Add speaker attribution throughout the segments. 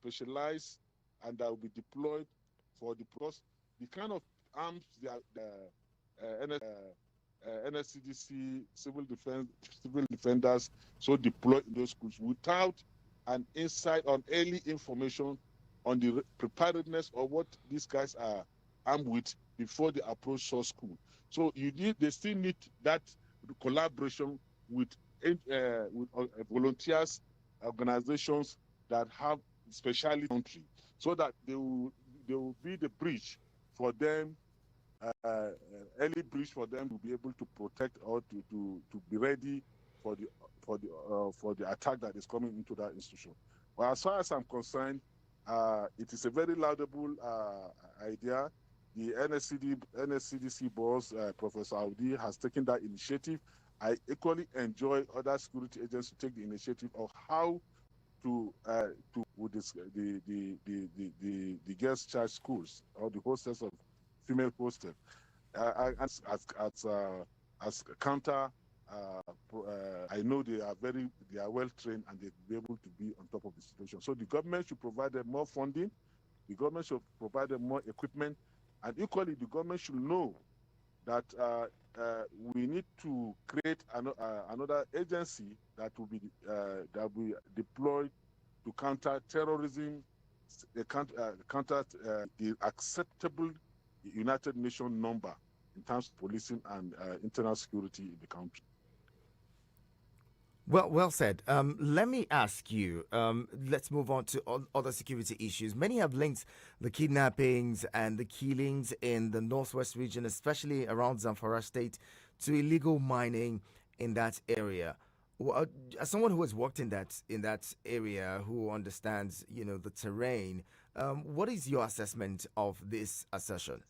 Speaker 1: specialized and that will be deployed for the purpose. The kind of arms NSCDC civil defenders so deployed in those schools without an insight on early information on the preparedness of what these guys are armed with before they approach source school. So they still need that collaboration with volunteers, organizations that have specialty country, so that they will be the bridge for them, early bridge for them to be able to protect or to be ready for the attack that is coming into that institution. Well, as far as I'm concerned, it is a very laudable idea. The NSCDC boss, Professor Audi, has taken that initiative. I equally enjoy other security agents to take the initiative of how to with this, the girls' child schools or the hostels of female hostels as counter. I know they are well trained and they'll be able to be on top of the situation. So the government should provide them more funding. The government should provide them more equipment, and equally the government should know that we need to create another agency that will be deployed to counter terrorism, counter the acceptable United Nations number in terms of policing and internal security in the country.
Speaker 2: Well said. Let me ask you. Let's move on to other security issues. Many have linked the kidnappings and the killings in the northwest region, especially around Zamfara state, to illegal mining in that area. As someone who has worked in that area, who understands the terrain, what is your assessment of this assertion?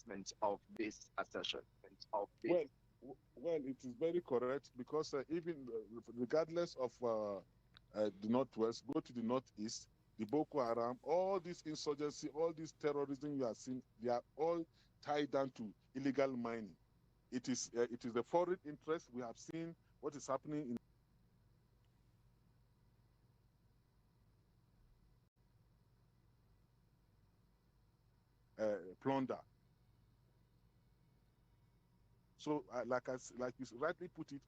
Speaker 1: Well, well, it is very correct because even regardless of the northwest, go to the northeast, the Boko Haram, all this insurgency, all this terrorism you are seeing, they are all tied down to illegal mining. It is a foreign interest. We have seen what is happening in plunder. So, like you rightly put it,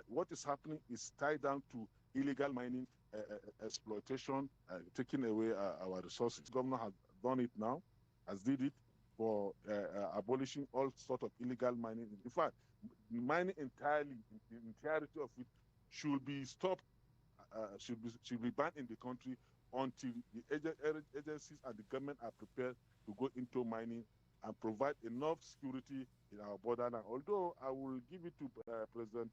Speaker 1: what is happening is tied down to illegal mining, exploitation, taking away our resources. The governor has done it now, has did it for abolishing all sort of illegal mining. In fact, mining entirely, the entirety of it, should be stopped, should be banned in the country until the agencies and the government are prepared to go into mining and provide enough security in our border. Now, although I will give it to President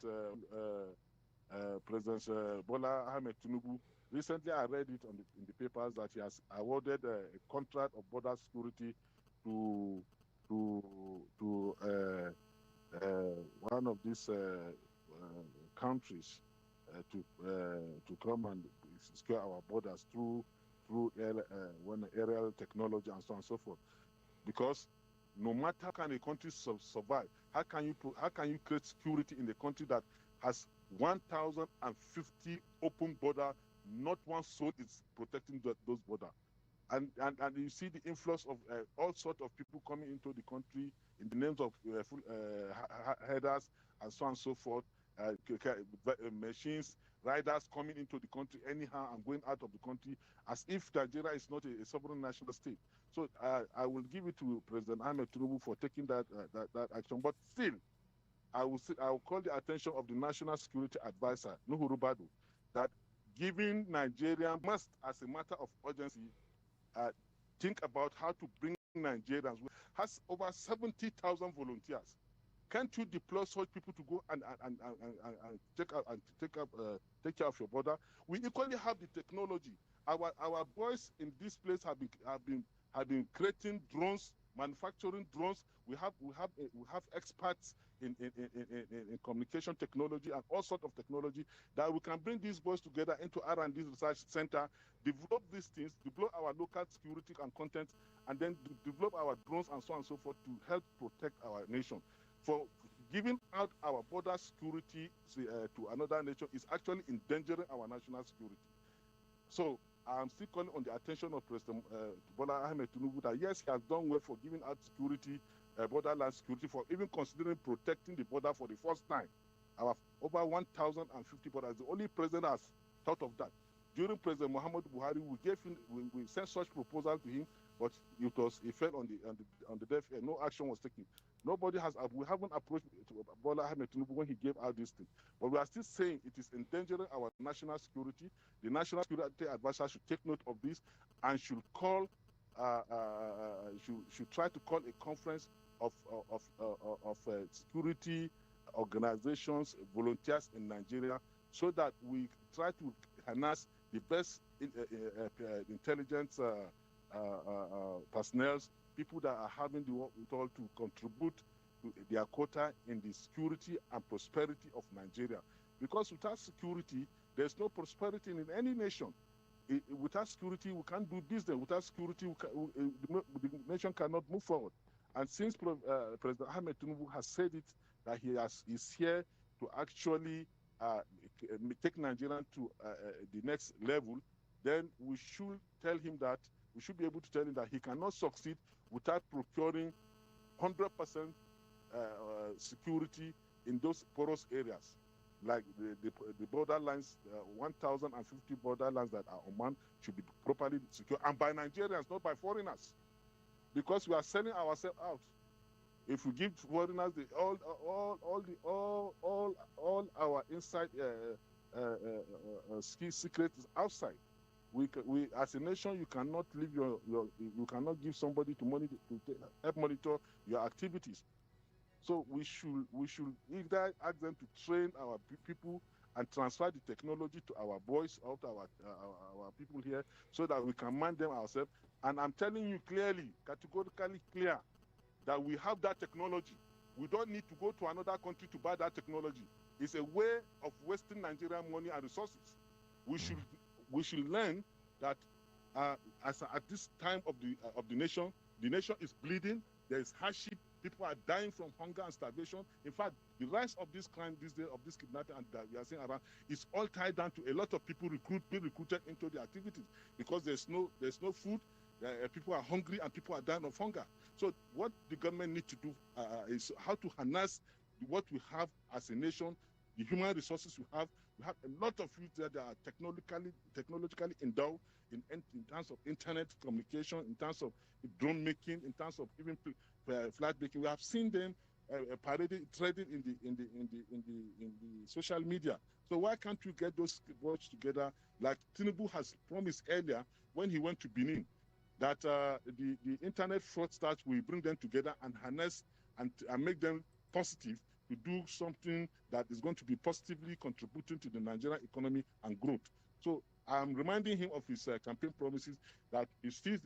Speaker 1: Bola Ahmed Tinubu. Recently, I read it in the papers that he has awarded a contract of border security to one of these countries to come and secure our borders through aerial technology and so on and so forth. Because no matter how can a country survive, how can you create security in a country that has 1,050 open border, not one soul is protecting those borders. And you see the influx of all sorts of people coming into the country in the names of headers and so on and so forth, machines, riders coming into the country anyhow and going out of the country as if Nigeria is not a sovereign national state. So I will give it to President Ahmed Tinubu for taking that action. But still, I will call the attention of the National Security Advisor, Nuhu Rubadu, that giving Nigeria must, as a matter of urgency, think about how to bring Nigerians, has over 70,000 volunteers. Can't you deploy such people to go and take care of your border? We equally have the technology. Our boys in this place have been creating drones, manufacturing drones. We have experts in communication technology and all sorts of technology that we can bring these boys together into R&D research center, develop these things, develop our local security and content, and then develop our drones and so on and so forth to help protect our nation. For giving out our border security to another nation is actually endangering our national security. So I'm still calling on the attention of President Bola Ahmed Tinubu that yes, he has done well for giving out security, borderland security, for even considering protecting the border for the first time. Our over 1,050 borders. The only president has thought of that. During President Muhammadu Buhari, we sent such proposal to him, but it fell on the deaf ear. No action was taken. We haven't approached Bola Ahmed Tinubu when he gave out this thing. But we are still saying it is endangering our national security. The National Security Advisor should take note of this and should try to call a conference of security organizations, volunteers in Nigeria, so that we try to harness the best intelligence personnel, people that are having the work to contribute to their quota in the security and prosperity of Nigeria. Because without security, there's no prosperity in any nation. Without security, we can't do business. Without security, the nation cannot move forward. And since President Ahmed Tinubu has said it, that is here to actually take Nigeria to the next level, then we should tell him that, we should be able to tell him that he cannot succeed without procuring 100% security in those porous areas, like the borderlines, 1,050 borderlands that are Oman should be properly secure, and by Nigerians, not by foreigners, because we are selling ourselves out. If we give foreigners all our inside secrets outside, we as a nation, you cannot leave you cannot give somebody to help monitor your activities. So we should either ask them to train our people and transfer the technology to our boys, out our people here, so that we can man them ourselves. And I'm telling you clearly, categorically clear, that we have that technology. We don't need to go to another country to buy that technology. It's a way of wasting Nigerian money and resources. We should learn that at this time of the nation is bleeding. There is hardship. People are dying from hunger and starvation. In fact, the rise of this crime these days, of this kidnapping and that we are seeing around, is all tied down to a lot of people being recruited into the activities, because there's no food. People are hungry and people are dying of hunger. So what the government needs to do is how to harness what we have as a nation, the human resources we have. We have a lot of youth that are technologically endowed in terms of internet communication, in terms of drone making, in terms of even flag making. We have seen them parading, trading in the social media. So why can't we get those boys together, like Tinubu has promised earlier when he went to Benin, that the internet fraudsters will bring them together and harness and make them positive to do something that is going to be positively contributing to the Nigerian economy and growth. So I'm reminding him of his campaign promises, that it's still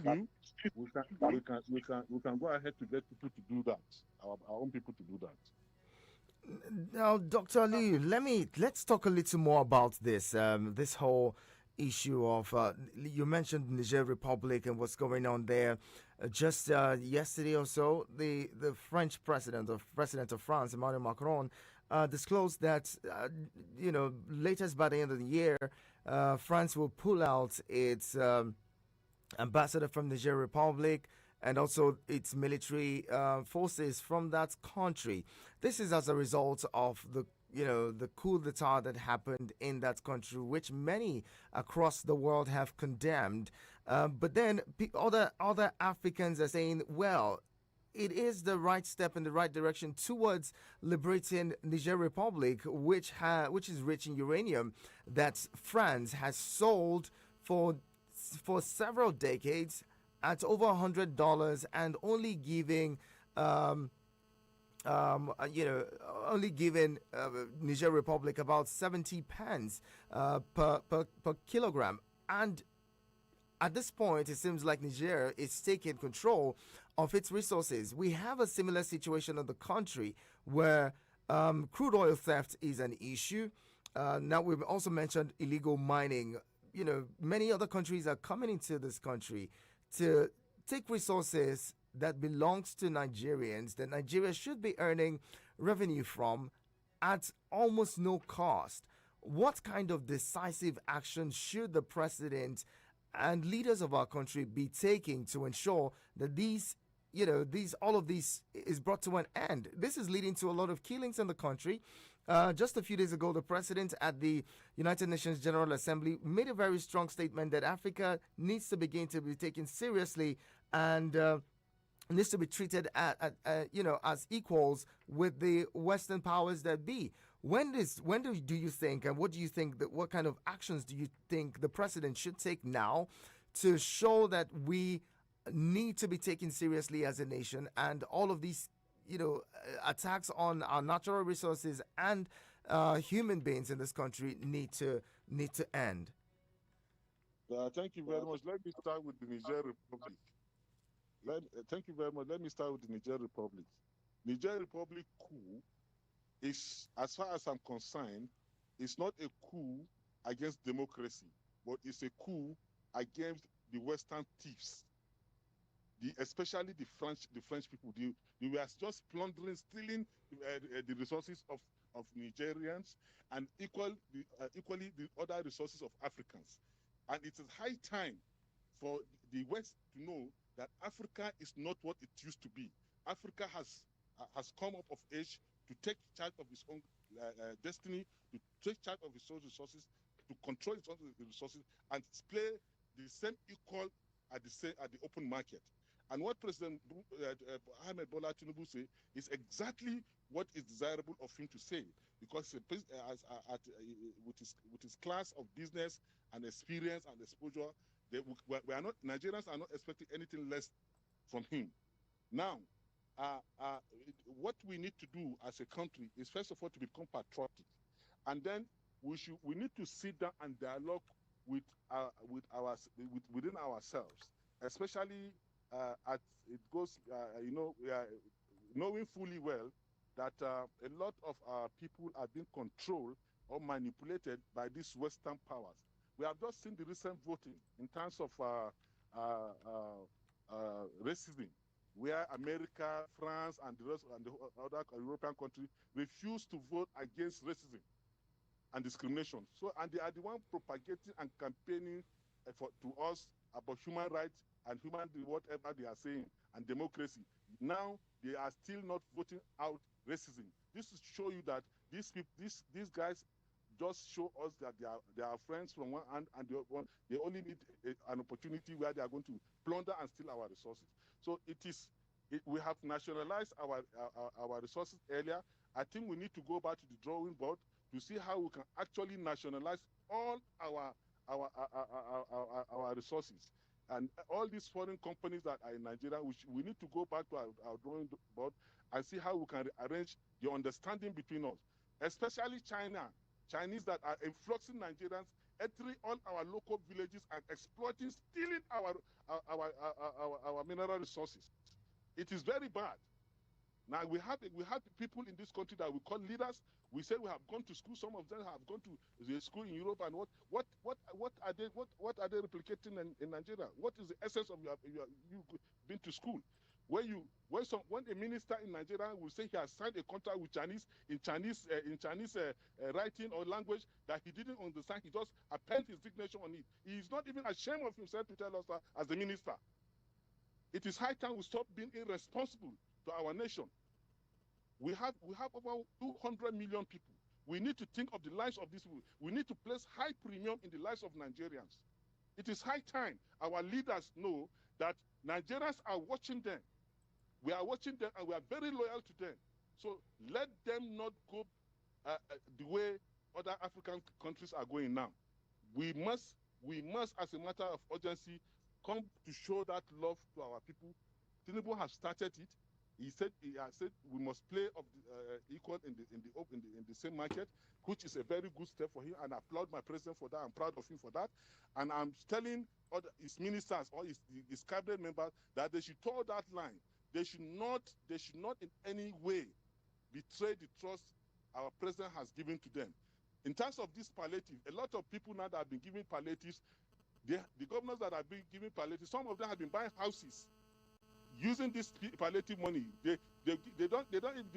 Speaker 1: new. We can go ahead to get people to do that, our own people to do that.
Speaker 2: Now, Dr. Lee, let's talk a little more about this whole issue of you mentioned Niger Republic and what's going on there. Just yesterday or so, the French president of France, Emmanuel Macron, disclosed that latest by the end of the year, France will pull out its ambassador from Niger Republic and also its military forces from that country. This is as a result of the coup d'etat that happened in that country, which many across the world have condemned. But then other Africans are saying, well, it is the right step in the right direction towards liberating Niger Republic, which is rich in uranium that France has sold for several decades at over $100 and only giving Niger Republic about 70 pence per kilogram. And at this point, it seems like Niger is taking control of its resources. We have a similar situation in the country where crude oil theft is an issue. Now, we've also mentioned illegal mining. Many other countries are coming into this country to take resources that belongs to Nigerians, that Nigeria should be earning revenue from at almost no cost. What kind of decisive action should the president and leaders of our country be taking to ensure that all of these is brought to an end? This is leading to a lot of killings in the country. Just a few days ago, the president at the United Nations General Assembly made a very strong statement that Africa needs to begin to be taken seriously and needs to be treated as equals with the Western powers that be. Do you think, and what do you think that what kind of actions do you think the president should take now to show that we need to be taken seriously as a nation, and all of these attacks on our natural resources and human beings in this country need to end?
Speaker 1: Thank you very much. Let me start with the Niger Republic. Thank you very much. Let me start with the Niger Republic. Niger Republic coup is, as far as I'm concerned, it's not a coup against democracy, but it's a coup against the Western thieves. Especially the French people. They were just plundering, stealing the resources of Nigerians, and equally the other resources of Africans. And it is high time for the West to know that Africa is not what it used to be. Africa has come up of age to take charge of its own destiny, to take charge of its own resources, to control its own resources, and play the same equal at the open market. And what President Ahmed Bola Tinubu say is exactly what is desirable of him to say, because with his class of business and experience and exposure, Nigerians are not expecting anything less from him. Now, what we need to do as a country is, first of all, to become patriotic, and then we need to sit down and dialogue within ourselves, especially as it goes. We are knowing fully well that a lot of our people are being controlled or manipulated by these Western powers. We have just seen the recent voting in terms of racism, where America, France, and the rest and the other European countries refuse to vote against racism and discrimination. So, and they are the one propagating and campaigning to us about human rights and whatever they are saying, and democracy. Now they are still not voting out racism. This is to show you that these guys just show us that they are friends from one hand, and they only need an opportunity where they are going to plunder and steal our resources. So we have nationalized our resources earlier. I think we need to go back to the drawing board to see how we can actually nationalize all our resources. And all these foreign companies that are in Nigeria, we need to go back to our drawing board and see how we can arrange the understanding between us, especially Chinese that are influxing Nigerians, entering all our local villages and exploiting, stealing our mineral resources. It is very bad. Now we have people in this country that we call leaders. We say we have gone to school. Some of them have gone to the school in Europe, and what are they replicating in Nigeria? What is the essence of you been to school? When a minister in Nigeria will say he has signed a contract with Chinese in Chinese writing or language that he didn't understand, he just append his signature on it. He is not even ashamed of himself to tell us that as the minister. It is high time we stop being irresponsible to our nation. We have over 200 million people. We need to think of the lives of these people. We need to place high premium in the lives of Nigerians. It is high time our leaders know that Nigerians are watching them. We are watching them, and we are very loyal to them. So let them not go the way other African countries are going now. We must, as a matter of urgency, come to show that love to our people. Tinubu has started it. He has said we must play equal in the same market, which is a very good step for him. And I applaud my president for that. I'm proud of him for that. And I'm telling his ministers or his cabinet members that they should toe that line. They should not in any way betray the trust our president has given to them. In terms of this palliative, a lot of people now that have been giving palliatives, the governors that have been giving palliatives, some of them have been buying houses using this palliative money. The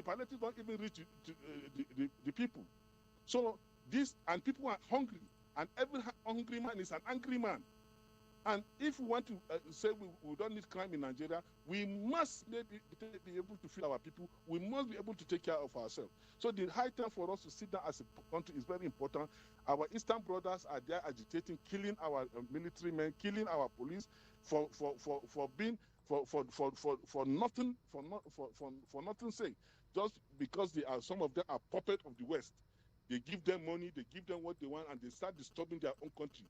Speaker 1: palliatives don't even reach the people. So and people are hungry, and every hungry man is an angry man. And if we want to say we don't need crime in Nigeria, we must be able to feed our people. We must be able to take care of ourselves. So the high time for us to sit down as a country is very important. Our Eastern brothers are there agitating, killing our military men, killing our police for being for nothing for nothing's sake, just because they are, some of them are puppet of the West. They give them money, they give them what they want, and they start disturbing their own country,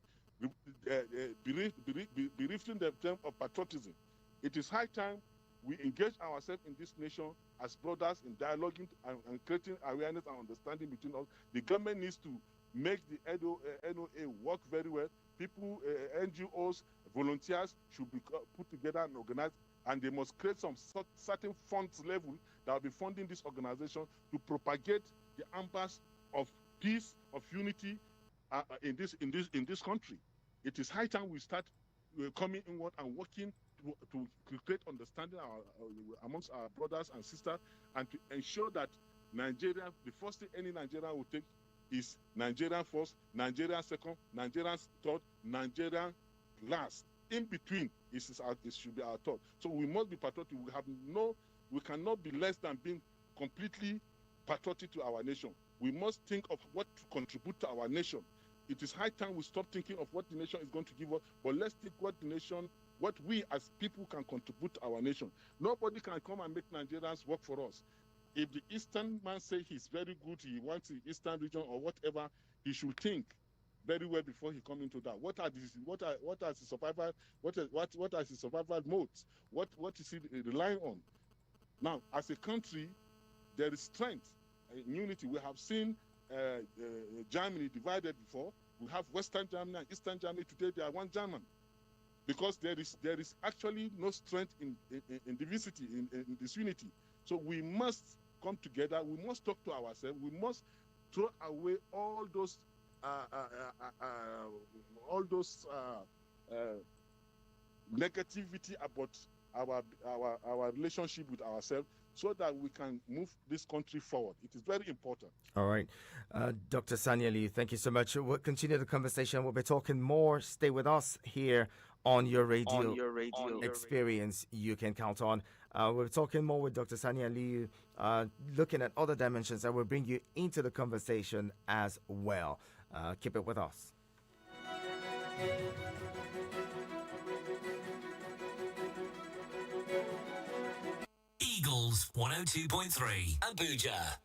Speaker 1: berefting them of patriotism. It is high time we engage ourselves in this nation as brothers in dialoguing and creating awareness and understanding between us. The government needs to make the NOA work very well. People, NGOs, volunteers should be put together and organized, and they must create some certain funds level that will be funding this organization to propagate the ambas of peace, of unity in this country. It is high time we start coming inward and working to create understanding amongst our brothers and sisters, and to ensure that Nigeria, the first thing any Nigerian will take is Nigeria first, Nigeria second, Nigeria third, Nigeria last. In between, it should be our thought. So we must be patriotic. We cannot be less than being completely patriotic to our nation. We must think of what to contribute to our nation. It is high time we stop thinking of what the nation is going to give us, but let's think what we as people can contribute to our nation. Nobody can come and make Nigerians work for us. If the Eastern man say he's very good, he wants the Eastern region or whatever, he should think very well before he come into that. What are his survival modes? What is he relying on? Now, as a country, there is strength in unity. We have seen Germany divided before. We have Western Germany and Eastern Germany. Today they are one German, because there is actually no strength in diversity, in this unity. So we must come together. We must talk to ourselves. We must throw away all those negativity about our relationship with ourselves, so that we can move this country forward. It is very important.
Speaker 2: All right. Dr. Sanyali, thank you so much. We'll continue the conversation. We'll be talking more. Stay with us here on your radio, experience you can count on. We're talking more with Dr. Sanyali, looking at other dimensions that will bring you into the conversation as well. Keep it with us.
Speaker 3: Eagles 102.3 Abuja.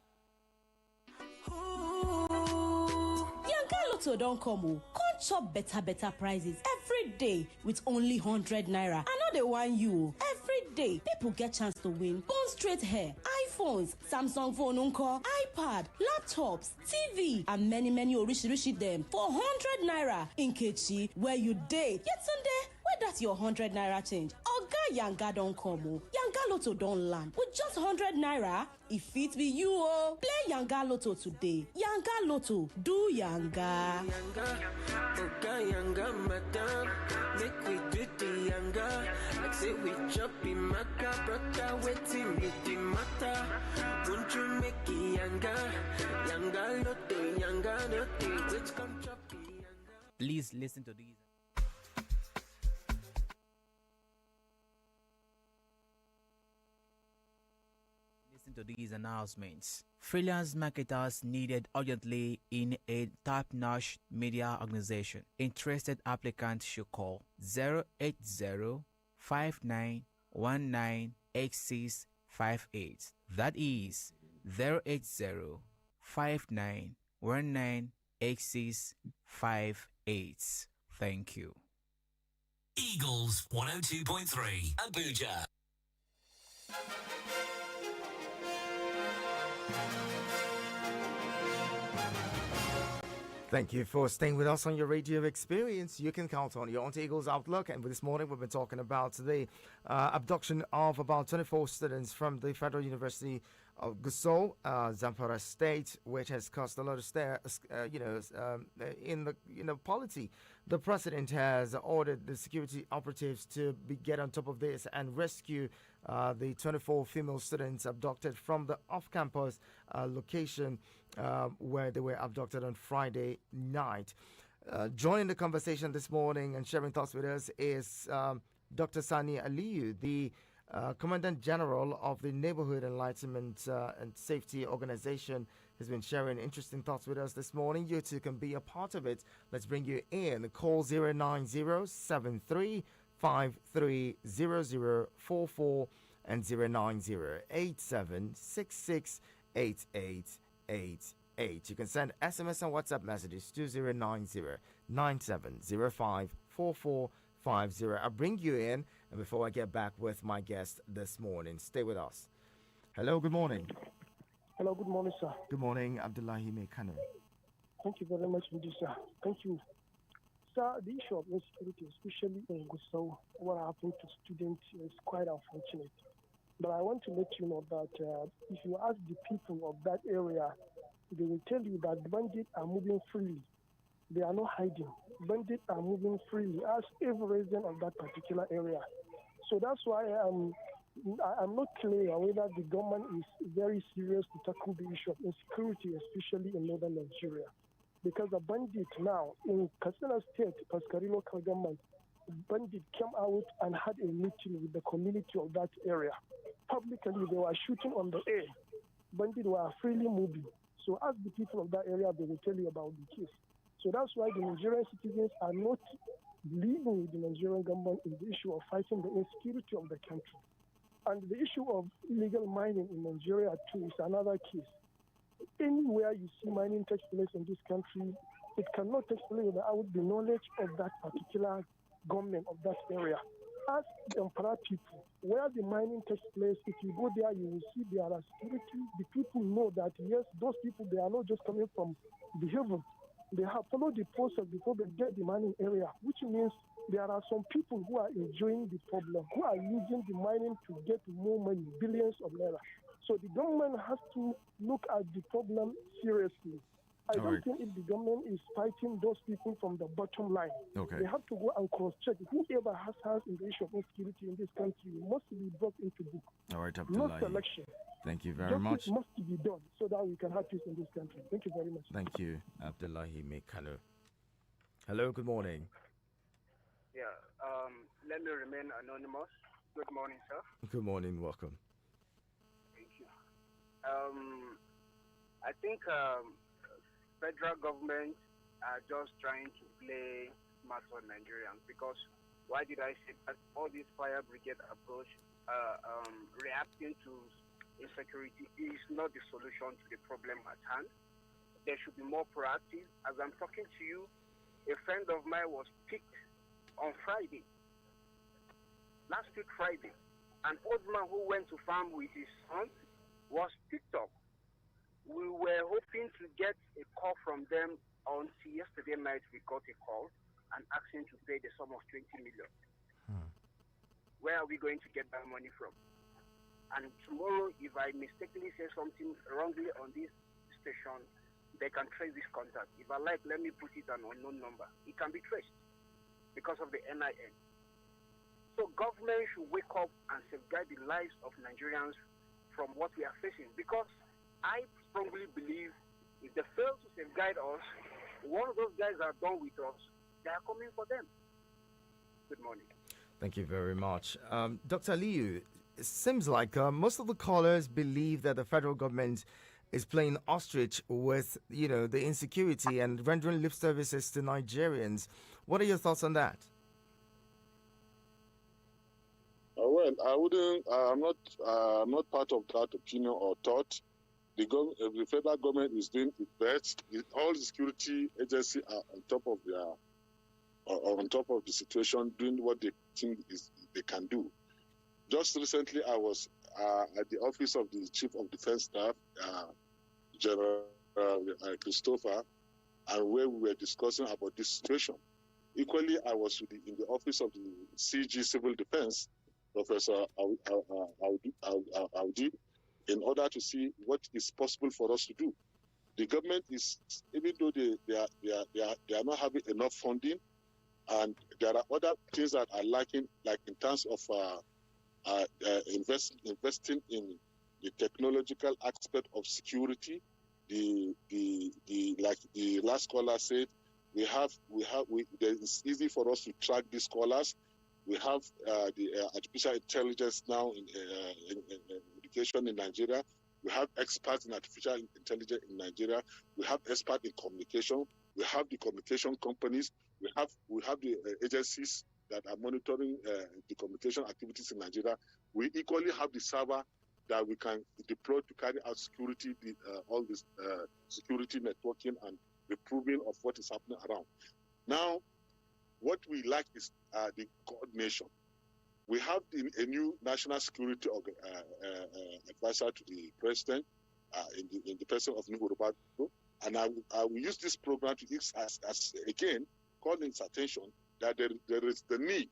Speaker 4: Yanga Lotto don't come. Come chop better prices every day with only 100 naira. I know they want you. Every day, people get chance to win bone straight hair, iPhones, Samsung phone unko, iPad, laptops, TV, and many orishi them for 100 naira. In Kechi, where you day. Yet Sunday, where that's your 100 naira change. Oga Yanga don't come. Yanga Lotto don't land with just 100 naira. If it be you, play Yanga Lotto today. Yanga Lotto, do Yanga.
Speaker 5: Oga Yanga, madam, make we do the Yanga. Like say we chop in Maka, brother, waiting with the matter. Won't you make it Yanga? Yanga Lotto, which come chop it Yanga.
Speaker 6: Please listen to these. To these announcements. Freelance marketers needed urgently in a top-notch media organization. Interested applicants should call 080-5919-8658. That is 080-5919-8658. Thank you.
Speaker 3: Eagles 102.3 Abuja.
Speaker 2: Thank you for staying with us on your radio experience. You can count on your Auntie Eagles Outlook. And this morning we've been talking about the abduction of about 24 students from the Federal University of Gusau, Zamfara State, which has caused a lot of stir, in the polity. The president has ordered the security operatives to get on top of this and rescue the 24 female students abducted from the off-campus location where they were abducted on Friday night. Joining the conversation this morning and sharing thoughts with us is Dr. Sani Aliyu, the Commandant General of the Neighborhood Enlightenment and Safety Organization. Has been sharing interesting thoughts with us this morning. You too can be a part of it. Let's bring you in. Call 090-7353-0044 and 090-8766-8888. You can send SMS and WhatsApp messages to 090-9705-4450. I'll bring you in, and before I get back with my guest this morning, stay with us. Hello, good morning.
Speaker 7: Hello, good morning, sir.
Speaker 2: Good morning, Abdullahi Mekano.
Speaker 7: Thank you very much, sir. Thank you. Sir, the issue of insecurity, especially in Gusau, what happened to students is quite unfortunate. But I want to let you know that if you ask the people of that area, they will tell you that bandits are moving freely. They are not hiding. Bandits are moving freely as every resident of that particular area. So that's why I'm not clear whether the government is very serious to tackle the issue of insecurity, especially in northern Nigeria. Because the bandits now in Katsina State, Paskari local government, bandits came out and had a meeting with the community of that area. Publicly, they were shooting on the air. Bandits were freely moving. So ask the people of that area, they will tell you about the case. So that's why the Nigerian citizens are not leading with the Nigerian government in the issue of fighting the insecurity of the country. And the issue of illegal mining in Nigeria too is another case. Anywhere you see mining takes place in this country, it cannot take place without the knowledge of that particular government of that area. Ask the Zamfara people, where the mining takes place, if you go there, you will see there are security. The people know that, yes, those people, they are not just coming from the heaven. They have followed the process before they get the mining area, which means there are some people who are enjoying the problem, who are using the mining to get more money, billions of naira. So the government has to look at the problem seriously. I don't think if the government is fighting those people from the bottom line, they have to go and cross-check. Whoever has in the issue of insecurity in this country must be brought into book.
Speaker 2: All right, Abdullahi.
Speaker 7: Not selection.
Speaker 2: Thank you very much.
Speaker 7: Justice must be done so that we can have peace in this country. Thank you very much.
Speaker 2: Thank you, Abdullahi Mekano. Hello, good morning.
Speaker 8: Yeah, let me remain anonymous. Good morning, sir.
Speaker 2: Good morning, welcome.
Speaker 8: Thank you. I think federal government are just trying to play smart on Nigerians, because why did I say that? All this fire brigade approach, reacting to insecurity is not the solution to the problem at hand. There should be more proactive. As I'm talking to you, a friend of mine was picked on Friday, last week Friday. An old man who went to farm with his son was picked up. We were hoping to get a call from them until yesterday night. We got a call and asking to pay the sum of 20 million. Where are we going to get that money from? And tomorrow, if I mistakenly say something wrongly on this station, they can trace this contact. If I like, let me put it an unknown number. It can be traced because of the NIN. So government should wake up and safeguard the lives of Nigerians from what we are facing. Because I strongly believe if they fail to safeguard us, one of those guys are done with us, they are coming for them. Good morning.
Speaker 2: Thank you very much. Dr. Liu, it seems like most of the callers believe that the federal government is playing ostrich with, the insecurity and rendering lip services to Nigerians. What are your thoughts on that?
Speaker 1: Well, I wouldn't. I'm not part of that opinion or thought. The federal government is doing its best. All the security agencies are on top of the situation, doing what they think they can do. Just recently, I was at the office of the Chief of Defense Staff, General Christopher, and where we were discussing about this situation. Equally, I was in the office of the CG Civil Defense, Professor Audi, in order to see what is possible for us to do. The government is, even though they are not having enough funding, and there are other things that are lacking, like in terms of investing in the technological aspect of security. Like the last caller said, It's easy for us to track these callers. We have the artificial intelligence now in education in Nigeria. We have experts in artificial intelligence in Nigeria. We have experts in communication. We have the communication companies. We have the agencies that are monitoring the communication activities in Nigeria. We equally have the server that we can deploy to carry out security, all this security networking and reproving of what is happening around. Now, what we lack is the coordination. We have a new national security advisor to the president in the person of Nuhu Rubadu, and I will use this program to as again calling his attention that there is the need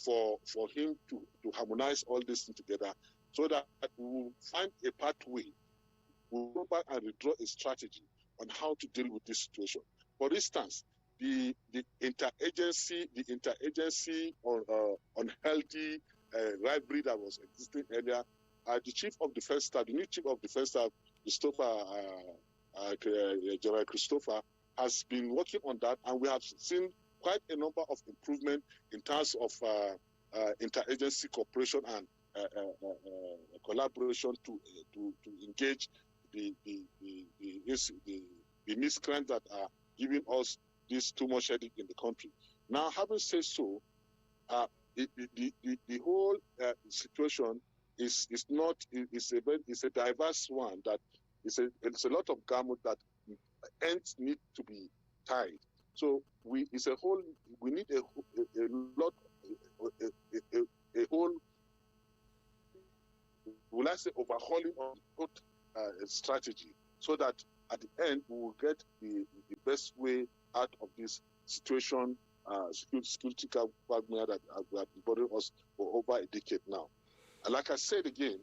Speaker 1: for him to harmonize all this together, so that we will find a pathway. We'll go back and withdraw a strategy on how to deal with this situation. For instance, the interagency on healthy rivalry that was existing earlier, the new chief of defense staff, General Christopher, has been working on that, and we have seen quite a number of improvement in terms of interagency cooperation and collaboration to engage the miscreants that are giving us this too much headache in the country. Now, having said so, the whole situation is a diverse one. That it's a lot of garment that ends need to be tied. So we need a whole, will I say, overhauling of the strategy, so that at the end we will get the best way out of this situation, security quagmire that have been bothering us for over a decade now. And like I said again,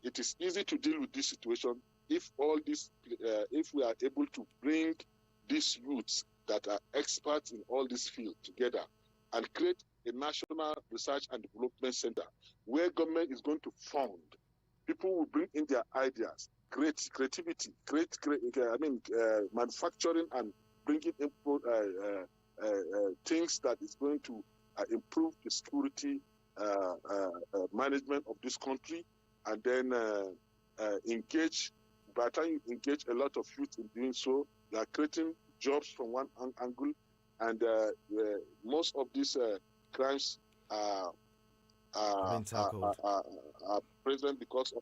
Speaker 1: it is easy to deal with this situation if we are able to bring these youths that are experts in all this field together and create a national research and development center where government is going to fund. People will bring in their ideas, creativity, manufacturing and bringing in things that is going to improve the security management of this country, and then engage. By the time you engage a lot of youth in doing so, you are creating jobs from one angle, and most of these crimes are present because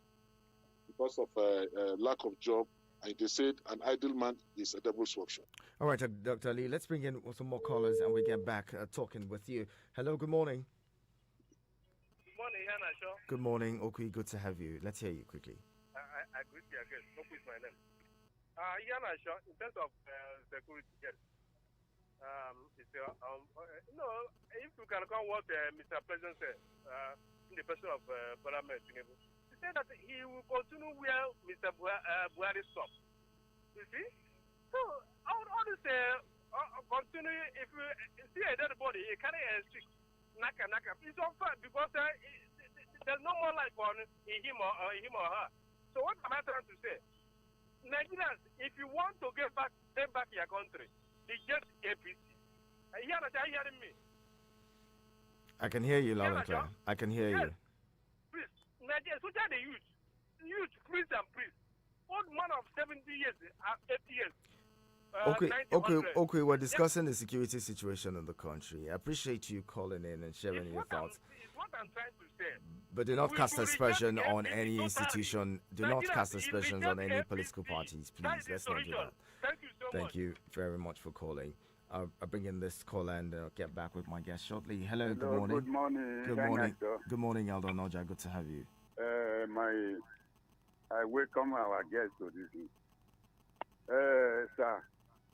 Speaker 1: of lack of job. And they said an idle man is a devil's workshop.
Speaker 2: All right, Dr. Lee, let's bring in some more callers and we get back talking with you. Hello, good morning.
Speaker 9: Good morning, Yana Shaw.
Speaker 2: Good morning, Okui. Good to have you. Let's hear you quickly.
Speaker 9: I greet you again. Okui is my name. Yana Shaw, in terms of security, yes. If you can come what Mr. President said in the person of Parliament, he said that he will continue where Mr. Buhari stopped. You see? So, all this continue, if you see a dead body, you carry a stick, naka. It's unfair because there's no more life on him or her. So, what am I trying to say? Nigerians, if you want to get back your country, reject APC. Are you hearing me?
Speaker 2: I can hear you loud and clear. I can hear you.
Speaker 9: Please, Nigerians, which are the youth, priest and priest, old man of 70 years, 80 years.
Speaker 2: Okay, we're discussing the security situation in the country. I appreciate you calling in and sharing your thoughts.
Speaker 9: It's what I'm trying to say.
Speaker 2: But do not cast aspersion on any institution. Do not cast aspersions on any political parties, please. Let's not do that.
Speaker 9: Thank you so much.
Speaker 2: Thank you very much for calling. I'll bring in this call and get back with my guest shortly. Hello, good morning.
Speaker 10: Good morning.
Speaker 2: Good morning. Good morning, Aldo Noja. Good to have you.
Speaker 10: I welcome our guest to this meeting. Sir,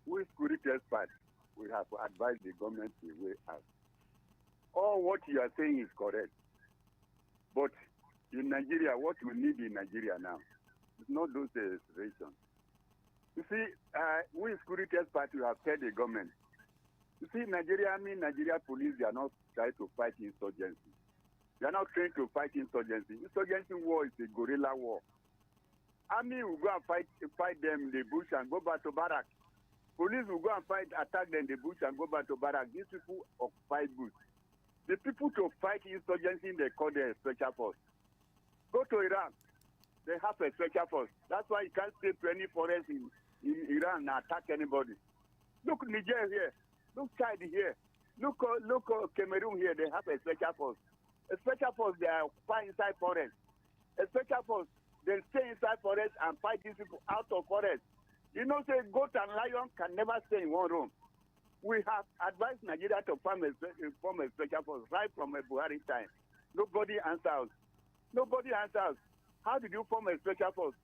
Speaker 10: we security experts, we have advised the government to weigh out. All what you are saying is correct. But in Nigeria, what we need in Nigeria now is not those situations. You see, we security experts, we have told the government. You see, Nigeria police, they are not trying to fight insurgency. They are not trained to fight insurgency. Insurgency war is a guerrilla war. Army will go and fight them in the bush and go back to barracks. Police will go and fight, attack them in the bush and go back to barrack. These people occupy bush. The people to fight insurgency, they call them special force. Go to Iran. They have a special force. That's why you can't stay to any forest in Iran and attack anybody. Look Niger here. Look Chad here. Look Cameroon here. They have a special force. A special force, they are fight inside forest. A special force, they stay inside forest and fight these people out of forest. You know, say goat and lion can never stay in one room. We have advised Nigeria to form a special force right from a Buhari time. Nobody answers. Nobody answers. How did you form a special force?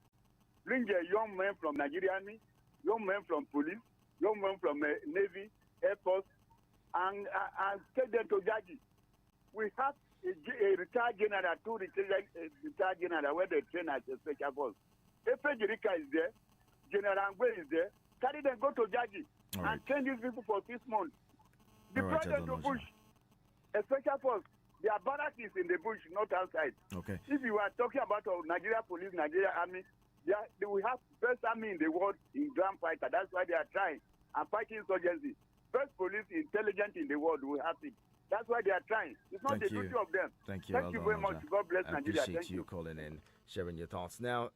Speaker 10: Bring a young man from Nigerian Army, young man from police, young man from Navy, Air Force, and take them to Jaji. We have a retired general, two retired general where they train as a special force. Efe Jirika is there, General Angwe is there. Carry them, go to Jaji and train these people for 6 months. Deploy them to bush. A special force. Their barrack is in the bush, not outside.
Speaker 2: Okay.
Speaker 10: If you are talking about Nigeria police, Nigeria army, we have best army in the world in ground fighter. That's why they are trying and fighting insurgency. Best police intelligent in the world, we have it. That's why they are trying. It's not the duty of them.
Speaker 2: Thank you.
Speaker 10: Thank you very much. God bless Nigeria.
Speaker 2: Appreciate
Speaker 10: Thank
Speaker 2: you
Speaker 10: you
Speaker 2: calling in, sharing your thoughts. Now,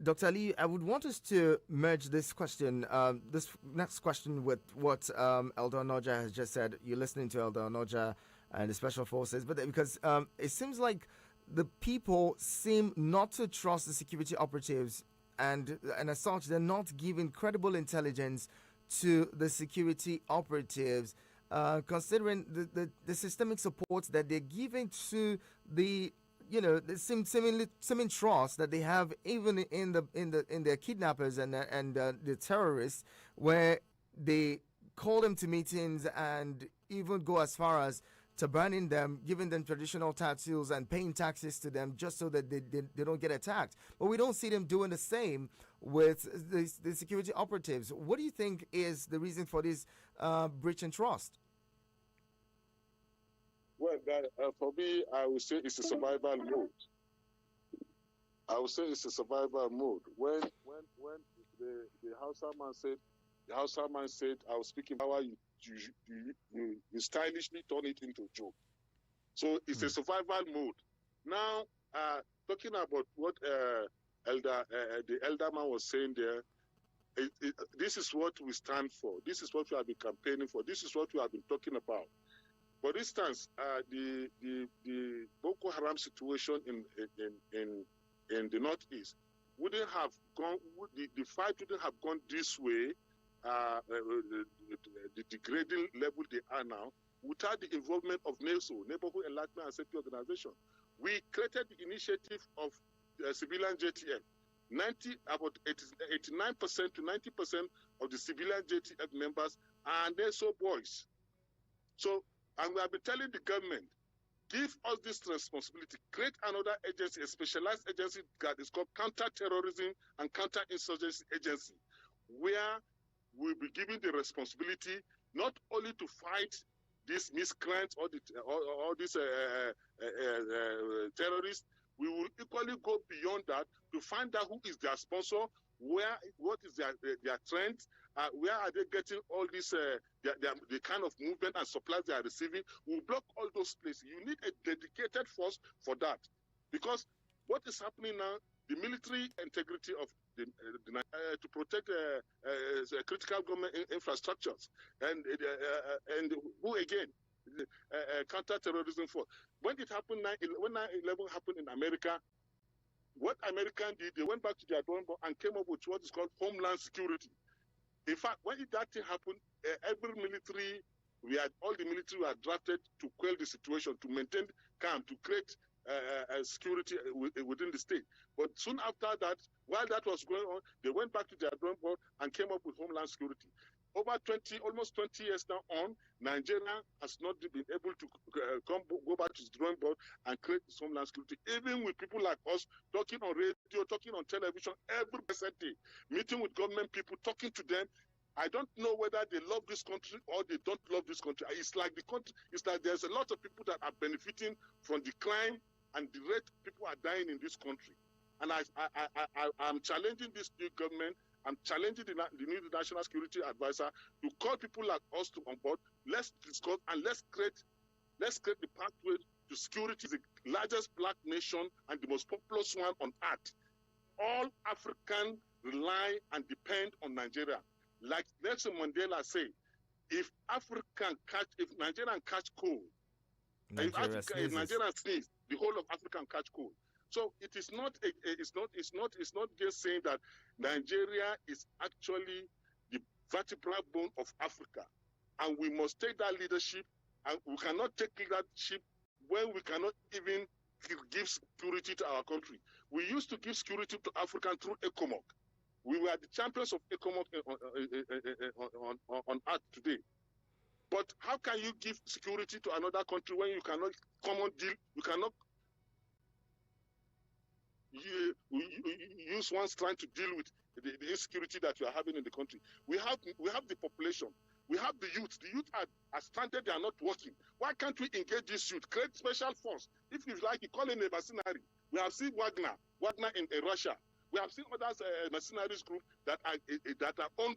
Speaker 2: Dr. Ali, I would want us to merge this question, this next question, with what Elder Onoja has just said. You're listening to Elder Onoja and the Special Forces, but because it seems like the people seem not to trust the security operatives, and as such, they're not giving credible intelligence to the security operatives, considering the systemic support that they're giving to the seeming trust that they have even in their kidnappers and the terrorists, where they call them to meetings and even go as far as to banning them, giving them traditional tattoos and paying taxes to them just so that they don't get attacked. But we don't see them doing the same with the security operatives. What do you think is the reason for this breach in trust?
Speaker 1: Well, for me, I would say it's a survival mode. I would say it's a survival mode. When the Hausa man said, I was speaking power, you stylishly turn it into a joke. So it's a survival mode. Now, talking about what the elder man was saying there, this is what we stand for. This is what we have been campaigning for. This is what we have been talking about. For instance, the Boko Haram situation in the Northeast wouldn't have gone. The fight wouldn't have gone this way. The degrading level they are now, without the involvement of NESO, Neighborhood Enlightenment and Safety Organization. We created the initiative of civilian JTF. About 89% to 90% of the civilian JTF members are NESO boys. So, and we have been telling the government, give us this responsibility, create another agency, a specialized agency that is called Counter-Terrorism and Counter-Insurgency Agency, where we'll be given the responsibility not only to fight these miscreants or these terrorists. We will equally go beyond that to find out who is their sponsor, what is their trend, where are they getting all this, the kind of movement and supplies they are receiving. We'll block all those places. You need a dedicated force for that. Because what is happening now, the military integrity of to protect critical government infrastructures and who again counter-terrorism force. When it happened, when 9/11 happened in America, what Americans did, they went back to their drawing board and came up with what is called Homeland Security. In fact, when that thing happened, all the military were drafted to quell the situation, to maintain calm, to create security within the state. But soon after that, while that was going on, they went back to their drawing board and came up with Homeland Security. Almost 20 years now on, Nigeria has not been able to go back to the drawing board and create this Homeland Security. Even with people like us talking on radio, talking on television every day, meeting with government people, talking to them. I don't know whether they love this country or they don't love this country. It's like the country. It's like there's a lot of people that are benefiting from the crime and the rate people are dying in this country. And I'm challenging this new government. I'm challenging the new national security advisor to call people like us to on board. Let's discuss and let's create the pathway to security. The largest black nation and the most populous one on earth. All Africans rely and depend on Nigeria. Like Nelson Mandela said, if Nigerian catch cold, if Nigeria sneeze, the whole of Africa catch cold. So it is not just saying that Nigeria is actually the vertebral bone of Africa, and we must take that leadership. And we cannot take leadership when we cannot even give security to our country. We used to give security to Africa through ECOMOG. We were the champions of ECOMOG on earth today. But how can you give security to another country when you cannot common deal? You cannot use one strength to deal with the insecurity that you are having in the country. We have the population. We have the youth. The youth are stranded. They are not working. Why can't we engage this youth? Create special force. If you like, you call it a mercenary. We have seen Wagner in Russia. We have seen other mercenaries group that are owned by